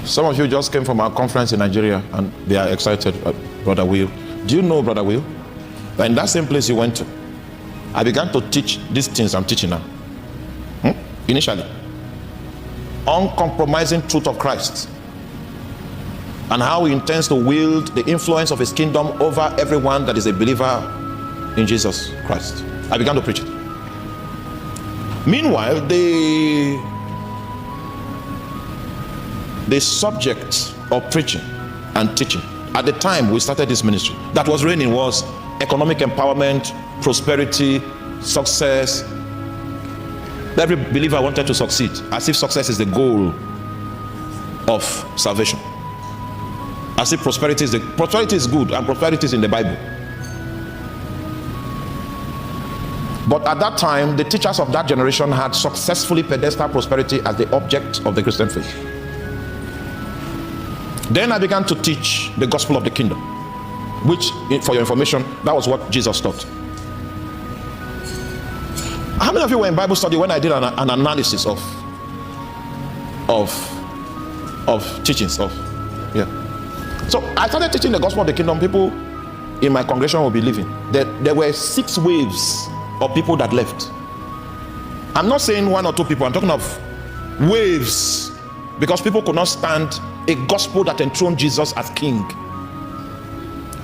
Some of you just came from our conference in Nigeria and they are excited. Brother Will, do you know Brother Will? But in that same place you went to, I began to teach these things I'm teaching now. Initially, uncompromising truth of Christ and how he intends to wield the influence of his kingdom over everyone that is a believer in Jesus Christ. I began to preach it. Meanwhile, the subject of preaching and teaching at the time we started this ministry that was reigning was economic empowerment, prosperity, success. Every believer wanted to succeed, as if success is the goal of salvation, as if prosperity is good, and prosperity is in the Bible. But at that time, the teachers of that generation had successfully pedestaled prosperity as the object of the Christian faith. Then I began to teach the gospel of the kingdom, which, for your information, that was what Jesus taught. How many of you were in Bible study when I did an analysis of teachings So I started teaching the gospel of the kingdom. People in my congregation will be leaving. There were 6 waves of people that left. I'm not saying 1 or 2 people, I'm talking of waves, because people could not stand a gospel that enthroned Jesus as king,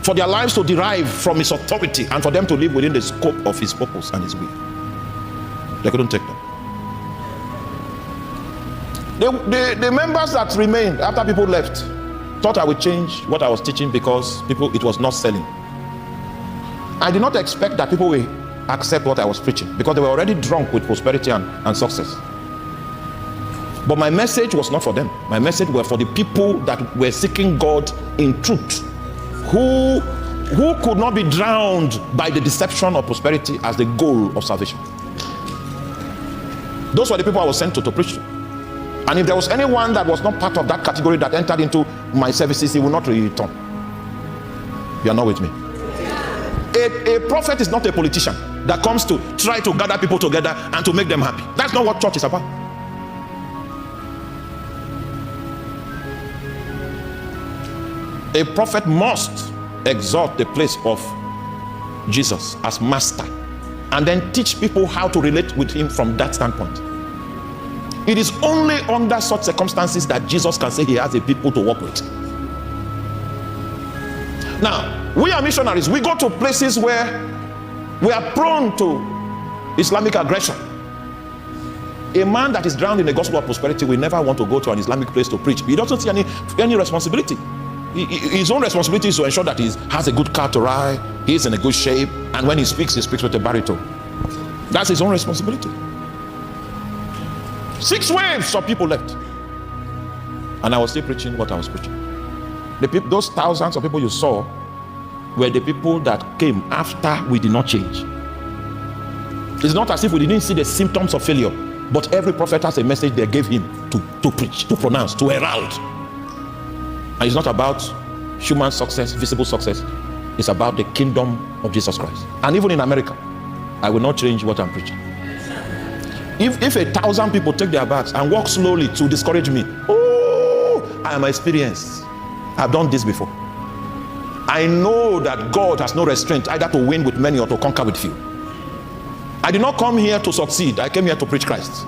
for their lives to derive from his authority and for them to live within the scope of his purpose and his will. They couldn't take that. The members that remained after people left thought I would change what I was teaching because it was not selling. I did not expect that people will accept what I was preaching because they were already drunk with prosperity and success. But my message was not for them. My message was for the people that were seeking God in truth, who could not be drowned by the deception of prosperity as the goal of salvation. Those were the people I was sent to preach to. And if there was anyone that was not part of that category that entered into my services, he will not return. You are not with me. A prophet is not a politician that comes to try to gather people together and to make them happy. That's not what church is about. A prophet must exalt the place of Jesus as master and then teach people how to relate with him from that standpoint. It is only under such circumstances that Jesus can say he has a people to work with. Now, we are missionaries. We go to places where we are prone to Islamic aggression. A man that is drowned in the gospel of prosperity will never want to go to an Islamic place to preach. He doesn't see any responsibility. His own responsibility is to ensure that he has a good car to ride, he is in a good shape, and when he speaks with a baritone. That's his own responsibility. 6 waves of people left, and I was still preaching what I was preaching. Those thousands of people you saw were the people that came after we did not change. It's not as if we didn't see the symptoms of failure, but every prophet has a message they gave him to preach, to pronounce, to herald. And it's not about human success, visible success. It's about the kingdom of Jesus Christ. And even in America, I will not change what I'm preaching. If 1,000 people take their bags and walk slowly to discourage me, oh, I am experienced. I've done this before. I know that God has no restraint either to win with many or to conquer with few. I did not come here to succeed. I came here to preach Christ.